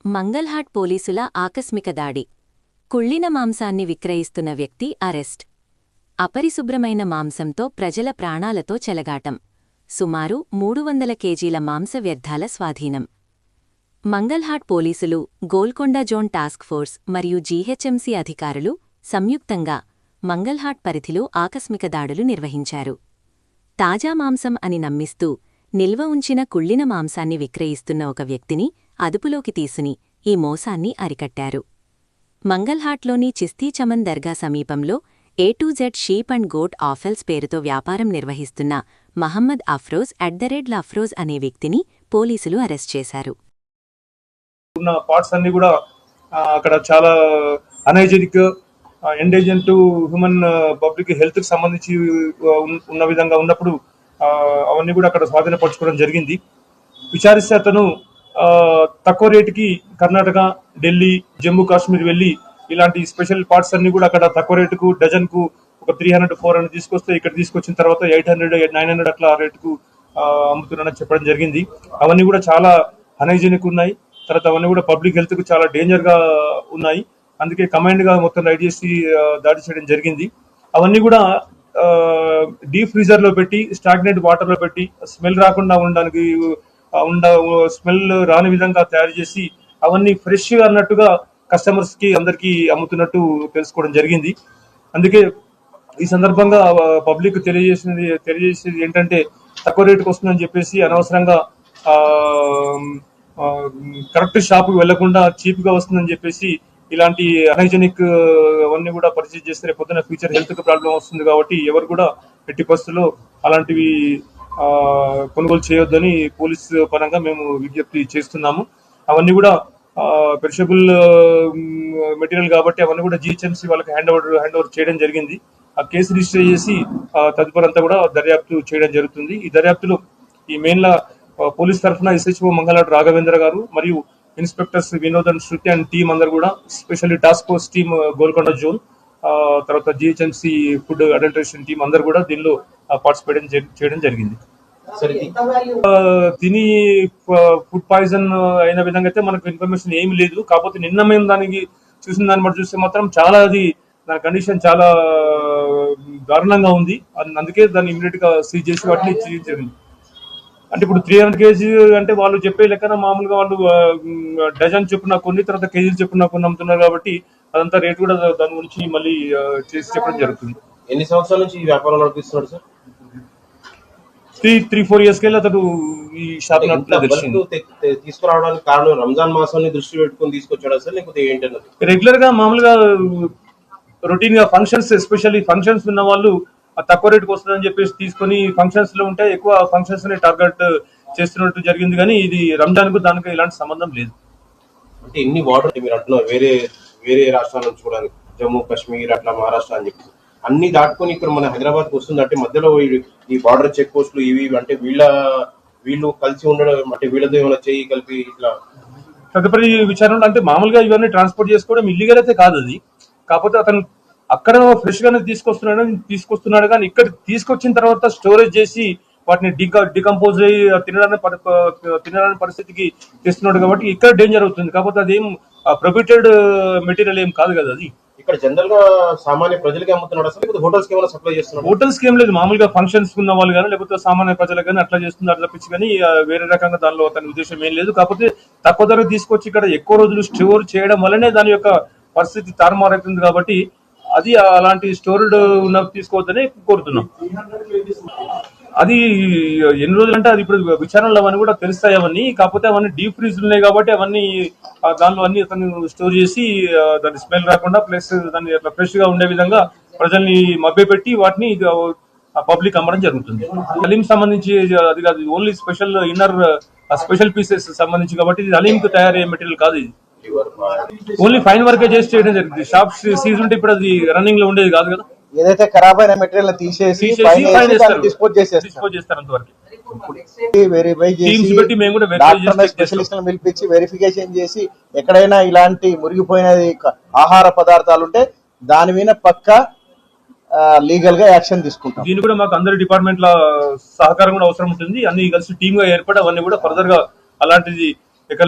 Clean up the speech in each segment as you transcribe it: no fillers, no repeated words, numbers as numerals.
మంగల్హాట్ పోలీసుల ఆకస్మిక దాడి. కుళ్ళిన మాంసాన్ని విక్రయిస్తున్న వ్యక్తి అరెస్ట్. అపరిశుభ్రమైన మాంసంతో ప్రజల ప్రాణాలతో చెలగాటం. సుమారు 300 కేజీల మాంస వ్యర్థాల స్వాధీనం. మంగల్హాట్ పోలీసులు, గోల్కొండ జోన్ టాస్క్ ఫోర్స్ మరియు జీహెచ్ఎంసీ అధికారులు సంయుక్తంగా మంగల్హాట్ పరిధిలో ఆకస్మిక దాడులు నిర్వహించారు. తాజా మాంసం అని నమ్మిస్తూ నిల్వ ఉంచిన కుళ్ళిన మాంసాన్ని విక్రయిస్తున్న ఒక వ్యక్తిని అదుపులోకి తీసుని ఈ మోసాన్ని అరికట్టారు. మంగల్హాట్లోని చిస్తీచమన్ దర్గా సమీపంలో A2Z షీప్ అండ్ గోట్ ఆఫెల్స్ పేరుతో వ్యాపారం నిర్వహిస్తున్న మహమ్మద్ అఫ్రోజ్ @లఫ్రోజ్ అనే వ్యక్తిని పోలీసులు అరెస్ట్ చేశారు. పార్ట్స్ అన్ని కూడా అక్కడ చాలా unhygienic, endanger to human public health కి సంబంధించి ఉన్న విధంగా ఉన్నప్పుడు అవన్నీ కూడా అక్కడ స్వాధీనపరచుకోవడం జరిగింది. విచారిస్తే అతను తక్కువ రేటుకి కర్ణాటక, ఢిల్లీ, జమ్మూ కాశ్మీర్ వెళ్లి ఇలాంటి స్పెషల్ పార్ట్స్ అన్ని కూడా అక్కడ తక్కువ రేటుకు డజన్ కు ఒక 300-400 తీసుకొస్తే ఇక్కడ తీసుకొచ్చిన తర్వాత 800-900 అట్లా రేటుకు అమ్ముతున్నానని చెప్పడం జరిగింది. అవన్నీ కూడా చాలా అనైజెనిక్ ఉన్నాయి. తర్వాత అవన్నీ కూడా పబ్లిక్ హెల్త్ కు చాలా డేంజర్ గా ఉన్నాయి. అందుకే కమాండ్ గా మొత్తం రైడ్ చేసి దాడి చేయడం జరిగింది. అవన్నీ కూడా డీప్ ఫ్రీజర్ లో పెట్టి, స్టాగ్నెంట్ వాటర్ లో పెట్టి, స్మెల్ రాకుండా ఉండడానికి స్మెల్ రాని విధంగా తయారు చేసి అవన్నీ ఫ్రెష్ గా అన్నట్టుగా కస్టమర్స్ కి అందరికి అమ్ముతున్నట్టు తెలుసుకోవడం జరిగింది. అందుకే ఈ సందర్భంగా పబ్లిక్ తెలియజేసేది ఏంటంటే తక్కువ రేటుకు వస్తుందని చెప్పేసి అనవసరంగా కరెక్ట్ షాప్ కు వెళ్లకుండా చీప్ గా వస్తుందని చెప్పేసి ఇలాంటి అనైజెనిక్ అవన్నీ కూడా పర్చేజ్ చేస్తే పొద్దున ఫ్యూచర్ హెల్త్ కు ప్రాబ్లం వస్తుంది. కాబట్టి ఎవరు కూడా ఎట్టి పరిస్థితుల్లో అలాంటివి కొనుగోలు చేయొద్దని పోలీస్ పరంగా మేము విజ్ఞప్తి చేస్తున్నాము. అవన్నీ కూడా పెరిషబుల్ మెటీరియల్ కాబట్టి అవన్నీ కూడా జీహెచ్ఎంసీ వాళ్ళకి హ్యాండ్ ఓవర్ చేయడం జరిగింది. ఆ కేసు రిజిస్టర్ చేసి తదుపరి అంతా కూడా దర్యాప్తు చేయడం జరుగుతుంది. ఈ దర్యాప్తులో ఈ మెయిన్ లా పోలీస్ తరఫున SHO మంగళాట్ రాఘవేంద్ర గారు మరియు inspectors Vinod and Shruti and team అందరు కూడా, specially task force team Golconda zone, తర్వాత జీహెచ్ఎంసీ ఫుడ్ అడల్టరేషన్ టీమ్ అందరు కూడా దీనిలో పార్టిసిపేట్ చేయడం జరిగింది. తిని ఫుడ్ పాయిజన్ అయిన విధంగా అయితే మనకు ఇన్ఫర్మేషన్ ఏమి లేదు. కాకపోతే నిన్న మేము దానికి చూసిన దాన్ని బట్టి చూస్తే మాత్రం చాలా దాని కండిషన్ చాలా దారుణంగా ఉంది. అందుకే దాన్ని ఇమీడియట్ గా సీజ్ చేసి వాటిని జరిగింది. అంటే ఇప్పుడు 300 కేజీ అంటే వాళ్ళు చెప్పే లెక్కన మామూలుగా వాళ్ళు డజన్ చొప్పున కొన్ని, తర్వాత కేజీలు చొప్పున కొన్ని అమ్ముతున్నారు కాబట్టి అదంతా రేట్ కూడా దాని గురించి మళ్ళీ చేసి చెప్పడం జరుగుతుంది. ఎన్ని సంవత్సరాల నుంచి ఈ వ్యాపారం నడిపిస్తున్నాడు సార్? 3-4 years కెళ్ళి అతను ఈ షాప్ తీసుకురావడానికి కారణం రంజాన్ మాసాన్ని దృష్టి పెట్టుకుని తీసుకొచ్చాడా సార్, లేకపోతే ఏంటన్నది? రెగ్యులర్ గా మామూలుగా రొటీన్ గా ఫంక్షన్స్, ఎస్పెషల్లీ ఫంక్షన్స్ ఉన్న వాళ్ళు తక్కువ రేటుకు వస్తుందని చెప్పేసి తీసుకుని ఫంక్షన్స్ లో ఉంటే ఎక్కువ ఫంక్షన్స్ ని టార్గెట్ చేస్తున్నట్టు జరిగింది. కానీ ఇది రంజాన్ కు దానికి ఎలాంటి సంబంధం లేదు. అంటే ఎన్ని బార్డర్ మీరు అంటున్నారు, వేరే రాష్ట్రాల నుంచి కూడా, జమ్మూ కాశ్మీర్ అట్లా మహారాష్ట్ర అని చెప్పి అన్ని దాటుకొని ఇక్కడ మన హైదరాబాద్ కు వస్తుందంటే మధ్యలో ఈ బార్డర్ చెక్ పోస్టులు ఇవి అంటే వీళ్ళు కలిసి ఉండడం అంటే వీళ్ళతో ఏమైనా చేయి కలిపి ఇట్లా తదుపరి విచారణ అంటే మామూలుగా ఇవన్నీ ట్రాన్స్పోర్ట్ చేసుకోవడం ఇల్లీగల్ అయితే కాదు అది. కాకపోతే అతను అక్కడ ఫ్రెష్ గానే తీసుకొస్తున్నాడు కానీ ఇక్కడ తీసుకొచ్చిన తర్వాత స్టోరేజ్ చేసి వాటిని డికంపోజ్ అయ్యి తినడానికి పరిస్థితికి తెస్తున్నాడు కాబట్టి ఇక్కడ డేంజర్ అవుతుంది. కాకపోతే అదేం ప్రొహిబిటెడ్ మెటీరియల్ ఏం కాదు కదా అది. ఇక్కడ జనరల్ గా సామాన్య ప్రజలకి అమ్ముతున్నాడు అసలు, లేకపోతే హోటల్స్ కి ఏమైనా సప్లై చేస్తున్నాడు? హోటల్స్ కి ఏం లేదు, మామూలుగా ఫంక్షన్స్ ఉన్న వాళ్ళు కానీ లేకపోతే సామాన్య ప్రజలకు కానీ అట్లా చేస్తున్నారు తప్పించి కానీ వేరే రకంగా దానిలో అతని ఉద్దేశం ఏం లేదు. కాకపోతే తక్కువ ధర తీసుకొచ్చి ఇక్కడ ఎక్కువ రోజులు స్టోర్ చేయడం వల్లనే దాని యొక్క పరిస్థితి తారుమారైతుంది. కాబట్టి అది అలాంటి స్టోర్డ్ ఉన్న తీసుకోవద్దని కోరుతున్నాం. అది ఎన్ని రోజులు అంటే అది ఇప్పుడు విచారణలు అవన్నీ కూడా తెలుస్తాయి అవన్నీ. కాకపోతే అవన్నీ డీప్ ఫ్రీజ్ ఉన్నాయి కాబట్టి అవన్నీ దానిలో అన్ని అతను స్టోర్ చేసి దాని స్మెల్ రాకుండా ప్లస్ దాన్ని అట్లా ఫ్రెష్ గా ఉండే విధంగా ప్రజల్ని మభ్యపెట్టి వాటిని పబ్లిక్ అమ్మడం జరుగుతుంది. హలీం సంబంధించి అది కాదు, only special inner special pieces సంబంధించి కాబట్టి ఇది హలీం కు తయారయ్యే మెటీరియల్ కాదు. ఇది ఓన్లీ ఫైన్ వర్కే చేసి చేయడం జరిగింది. షాప్ సీజ్ ఉంటే ఇప్పుడు అది రన్నింగ్ లో ఉండేది కాదు కదా. ఏదైతే ఖరాబ్ అయిన మెటీరియల్ తీసేసి డిస్పోజ్ చేస్తారు అంతవరకు. స్పెషలిస్టులను పిలిపించి వెరిఫికేషన్ చేసి ఎక్కడైనా ఇలాంటి మురిగిపోయినది ఆహార పదార్థాలు ఉంటే దాని మీద పక్కా లీగల్ గా యాక్షన్ తీసుకుంటాం. దీన్ని కూడా మాకు అందరి డిపార్ట్మెంట్ల సహకారం కూడా అవసరం ఉంటుంది. అన్ని కలిసి టీమ్ గా ఏర్పడి అవన్నీ కూడా ఫర్దర్ గా అలాంటిది ఇక్కడ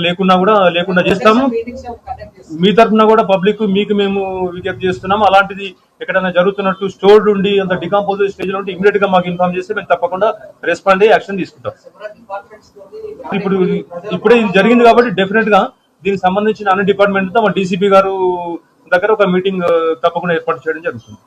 లేకుండా చేస్తాము. మీ తరఫున కూడా పబ్లిక్ మీకు మేము విజ్ఞప్తి చేస్తున్నాము. అలాంటిది ఎక్కడైనా జరుగుతున్నట్టు స్టోర్డ్ ఉండి అంత డికంపోజ్ స్టేజ్ లో ఉంటే ఇమీడియట్ గా మాకు ఇన్ఫార్మ్ చేస్తే మేము తప్పకుండా రెస్పాండ్ అయ్యి యాక్షన్ తీసుకుంటాం. ఇప్పుడే ఇది జరిగింది కాబట్టి డెఫినెట్ గా దీనికి సంబంధించిన అన్ని డిపార్ట్మెంట్ తో మా డీసీపీ గారు దగ్గర ఒక మీటింగ్ తప్పకుండా ఏర్పాటు చేయడం జరుగుతుంది.